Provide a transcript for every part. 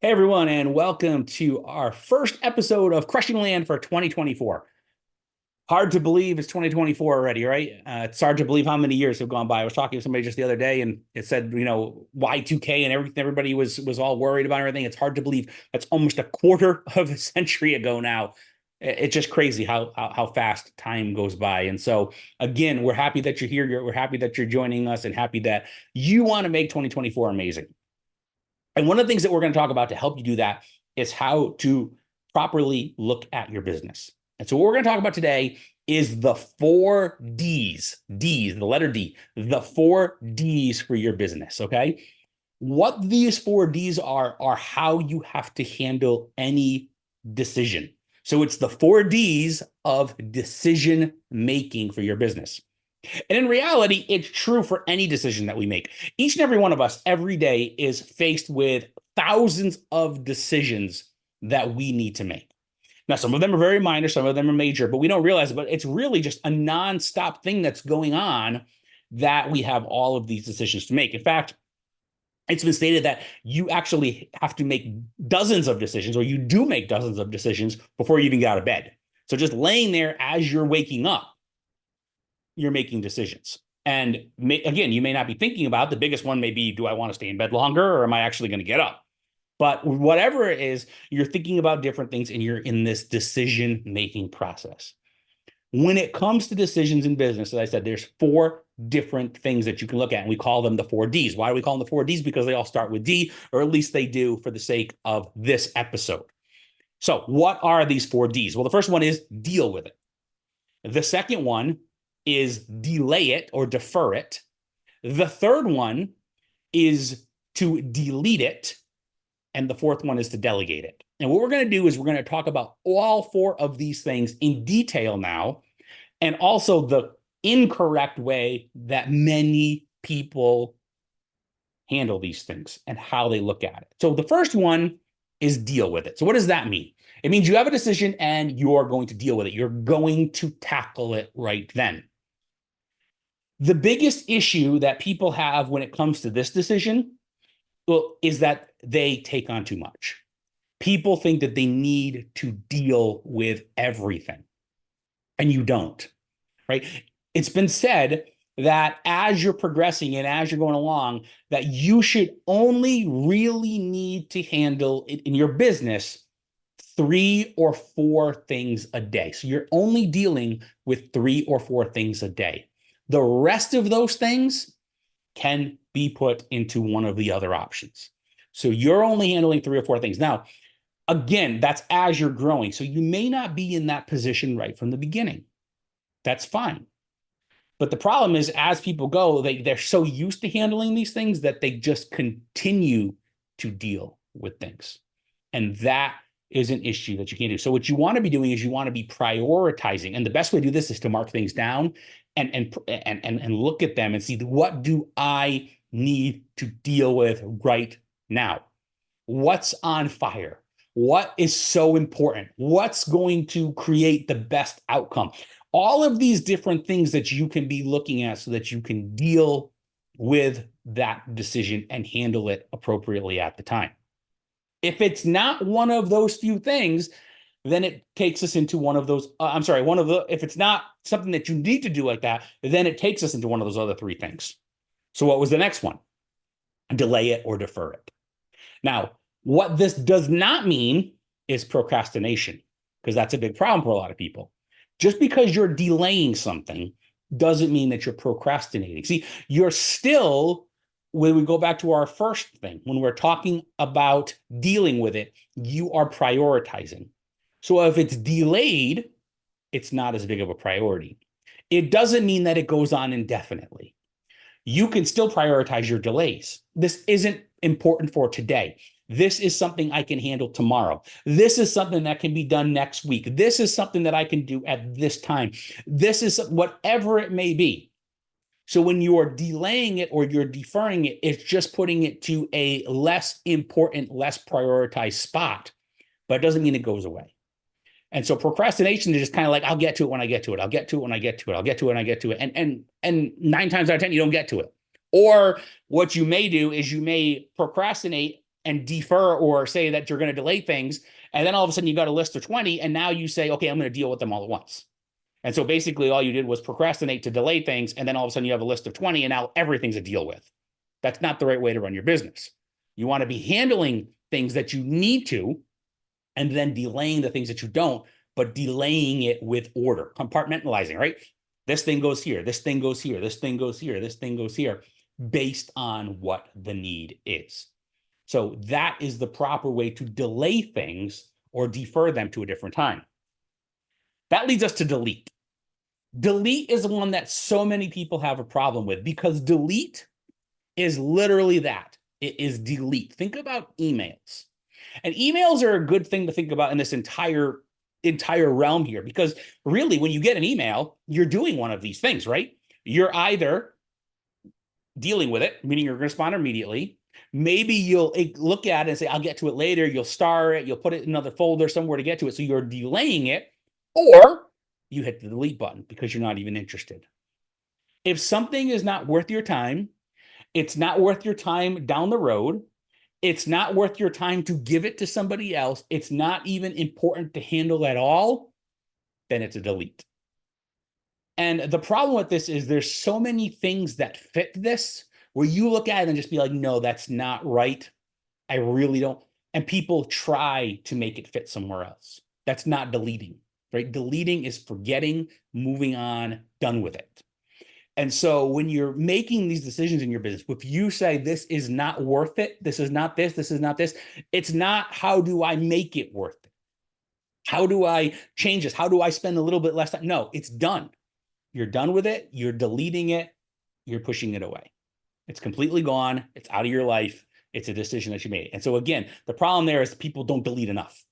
Hey everyone, and welcome to our first episode of Crushing Land for 2024. Hard to believe it's 2024 already, right? It's hard to believe how many years have gone by. I was talking to somebody just the other day, and it said, Y2K and everything. Everybody was all worried about everything. It's hard to believe that's almost a quarter of a century ago now. It's just crazy how fast time goes by. And so, again, we're happy that you're here. We're happy that you're joining us, and happy that you want to make 2024 amazing. And one of the things that we're going to talk about to help you do that is how to properly look at your business. And so what we're going to talk about today is the 4 Ds, the letter D, the 4 Ds for your business, okay? What these 4 Ds are how you have to handle any decision. So it's the 4 Ds of decision making for your business. And in reality, it's true for any decision that we make. Each and every one of us every day is faced with thousands of decisions that we need to make. Now, some of them are very minor, some of them are major, but we don't realize it. But it's really just a nonstop thing that's going on that we have all of these decisions to make. In fact, it's been stated that you actually have to make dozens of decisions, or you do make dozens of decisions before you even get out of bed. So just laying there as you're waking up, you're making decisions. And again, you may not be thinking about the biggest one may be, do I want to stay in bed longer, or am I actually going to get up? But whatever it is, you're thinking about different things, and you're in this decision-making process. When it comes to decisions in business, as I said, there's 4 different things that you can look at, and we call them the 4 Ds. Why do we call them the 4 Ds? Because they all start with D, or at least they do for the sake of this episode. So what are these 4 Ds? Well, the first one is deal with it. The second one is delay it or defer it. The third one is to delete it. And the fourth one is to delegate it. And what we're going to do is we're going to talk about all 4 of these things in detail now, and also the incorrect way that many people handle these things and how they look at it. So the first one is deal with it. So what does that mean? It means you have a decision and you're going to deal with it. You're going to tackle it right then. The biggest issue that people have when it comes to this decision, well, is that they take on too much. People think that they need to deal with everything, and you don't, right? It's been said that as you're progressing and as you're going along, that you should only really need to handle it in your business 3 or 4 things a day. So you're only dealing with 3 or 4 things a day. The rest of those things can be put into one of the other options. So you're only handling 3 or 4 things. Now, again, that's as you're growing. So you may not be in that position right from the beginning. That's fine. But the problem is, as people go, they're so used to handling these things that they just continue to deal with things. And that is an issue that you can't do. So what you want to be doing is you want to be prioritizing. And the best way to do this is to mark things down and look at them and see, what do I need to deal with right now? What's on fire? What is so important? What's going to create the best outcome? All of these different things that you can be looking at so that you can deal with that decision and handle it appropriately at the time. If it's not one of those few things, then it takes us into one of those, if it's not something that you need to do like that, then it takes us into one of those other 3 things. So what was the next one? Delay it or defer it. Now, what this does not mean is procrastination, because that's a big problem for a lot of people. Just because you're delaying something doesn't mean that you're procrastinating. See, you're still, when we go back to our first thing, when we're talking about dealing with it, you are prioritizing. So if it's delayed, it's not as big of a priority. It doesn't mean that it goes on indefinitely. You can still prioritize your delays. This isn't important for today. This is something I can handle tomorrow. This is something that can be done next week. This is something that I can do at this time. This is whatever it may be. So when you are delaying it or you're deferring it, it's just putting it to a less important, less prioritized spot, but it doesn't mean it goes away. And so procrastination is just kind of like, I'll get to it when I get to it. I'll get to it when I get to it. I'll get to it when I get to it. And 9 times out of 10, you don't get to it. Or what you may do is you may procrastinate and defer or say that you're going to delay things. And then all of a sudden you got a list of 20 and now you say, okay, I'm going to deal with them all at once. And so basically all you did was procrastinate to delay things. And then all of a sudden you have a list of 20 and now everything's a deal with. That's not the right way to run your business. You want to be handling things that you need to and then delaying the things that you don't, but delaying it with order, compartmentalizing, right? This thing goes here, this thing goes here, this thing goes here, this thing goes here, based on what the need is. So that is the proper way to delay things or defer them to a different time. That leads us to delete. Delete is the one that so many people have a problem with because delete is literally that. It is delete. Think about emails. And emails are a good thing to think about in this entire realm here, because really when you get an email, you're doing one of these things, right? You're either dealing with it, meaning you're going to respond immediately. Maybe you'll look at it and say, I'll get to it later. You'll star it. You'll put it in another folder somewhere to get to it. So you're delaying it, or you hit the delete button because you're not even interested. If something is not worth your time, it's not worth your time down the road, it's not worth your time to give it to somebody else, it's not even important to handle at all, then it's a delete. And the problem with this is there's so many things that fit this where you look at it and just be like, no, that's not right. I really don't. And people try to make it fit somewhere else. That's not deleting, right? Deleting is forgetting, moving on, done with it. And so when you're making these decisions in your business, if you say this is not worth it, this is not this, this is not this, it's not how do I make it worth it? How do I change this? How do I spend a little bit less time? No, it's done. You're done with it. You're deleting it. You're pushing it away. It's completely gone. It's out of your life. It's a decision that you made. And so again, the problem there is people don't delete enough.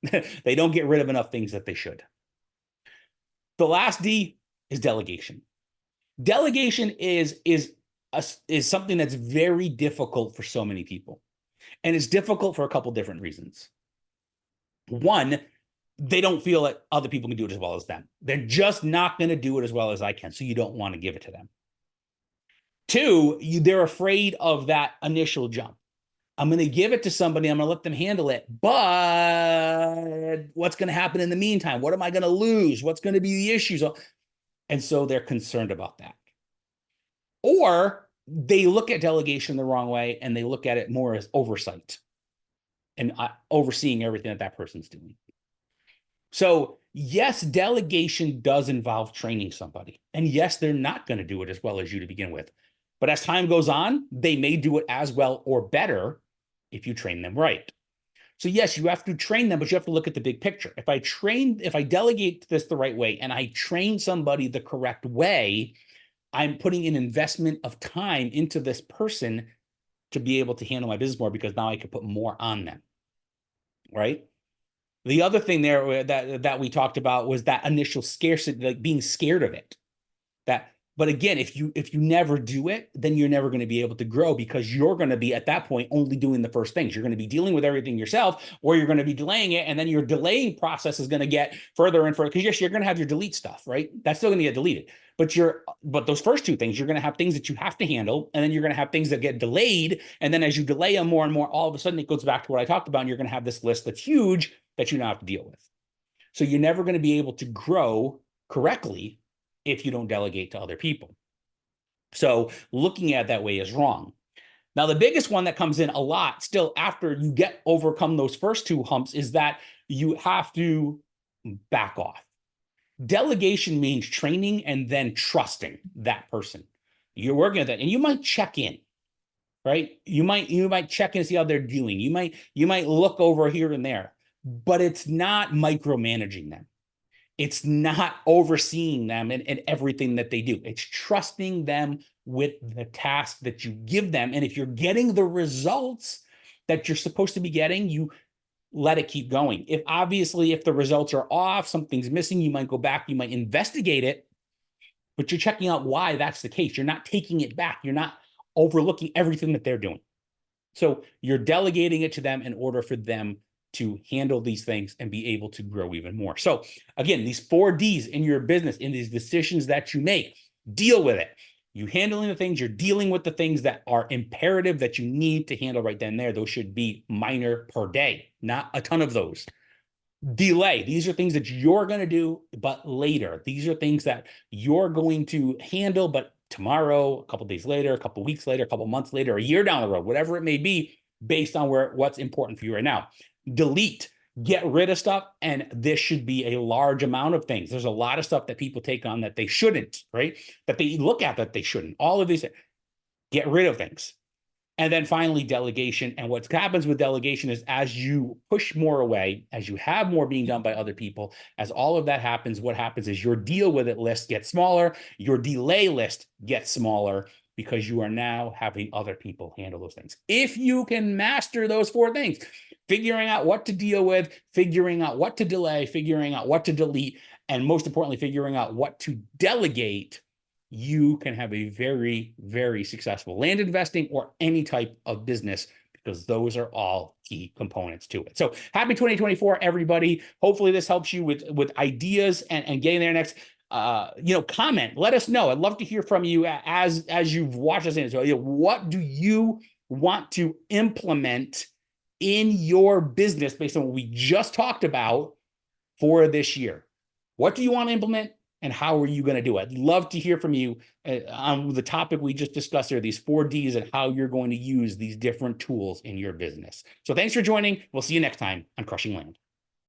They don't get rid of enough things that they should. The last D is delegation. Delegation is something that's very difficult for so many people. And it's difficult for a couple different reasons. One, they don't feel that other people can do it as well as them. They're just not going to do it as well as I can. So you don't want to give it to them. Two, they're afraid of that initial jump. I'm going to give it to somebody. I'm going to let them handle it. But what's going to happen in the meantime? What am I going to lose? What's going to be the issues? And so they're concerned about that. Or they look at delegation the wrong way and they look at it more as oversight and overseeing everything that person's doing. So yes, delegation does involve training somebody. And yes, they're not going to do it as well as you to begin with. But as time goes on, they may do it as well or better if you train them right. So yes, you have to train them, but you have to look at the big picture. If I delegate this the right way and I train somebody the correct way, I'm putting an investment of time into this person to be able to handle my business more because now I can put more on them, right? The other thing there that we talked about was that initial scarcity, like being scared of it. But again, if you never do it, then you're never going to be able to grow because you're going to be at that point only doing the first things. You're going to be dealing with everything yourself, or you're going to be delaying it, and then your delaying process is going to get further and further. Because yes, you're going to have your delete stuff, right? That's still going to get deleted. But those first two things, you're going to have things that you have to handle, and then you're going to have things that get delayed. And then as you delay them more and more, all of a sudden it goes back to what I talked about, and you're going to have this list that's huge that you now have to deal with. So you're never going to be able to grow correctly if you don't delegate to other people. So looking at it that way is wrong. Now, the biggest one that comes in a lot still after you overcome those first two humps is that you have to back off. Delegation means training and then trusting that person. You're working at that, and you might check in, right? You might check in and see how they're doing. You might look over here and there, but it's not micromanaging them. It's not overseeing them and everything that they do. It's trusting them with the task that you give them. And if you're getting the results that you're supposed to be getting, you let it keep going. If the results are off, something's missing, you might go back, you might investigate it, but you're checking out why that's the case. You're not taking it back. You're not overlooking everything that they're doing. So you're delegating it to them in order for them to handle these things and be able to grow even more. So again, these 4 Ds in your business, in these decisions that you make, deal with it. You handling the things, you're dealing with the things that are imperative that you need to handle right then and there. Those should be minor per day, not a ton of those. Delay. These are things that you're going to do, but later. These are things that you're going to handle, but tomorrow, a couple days later, a couple weeks later, a couple months later, a year down the road, whatever it may be, based on what's important for you right now. Delete. Get rid of stuff, and this should be a large amount of things. There's a lot of stuff that people take on that they shouldn't, right? That they look at that they shouldn't. All of these, get rid of things. And then finally, delegation. And what happens with delegation is as you push more away, as you have more being done by other people, as all of that happens, what happens is your deal with it list gets smaller, your delay list gets smaller, because you are now having other people handle those things. If you can master those 4 things, figuring out what to deal with, figuring out what to delay, figuring out what to delete, and most importantly, figuring out what to delegate, you can have a very, very successful land investing or any type of business, because those are all key components to it. So happy 2024, everybody. Hopefully this helps you with ideas and getting there next. Comment, let us know. I'd love to hear from you as you've watched us in. So, what do you want to implement in your business based on what we just talked about for this year? What do you want to implement? And how are you going to do it? I'd love to hear from you on the topic we just discussed here, these 4 Ds, and how you're going to use these different tools in your business. So thanks for joining. We'll see you next time on Crushing Land.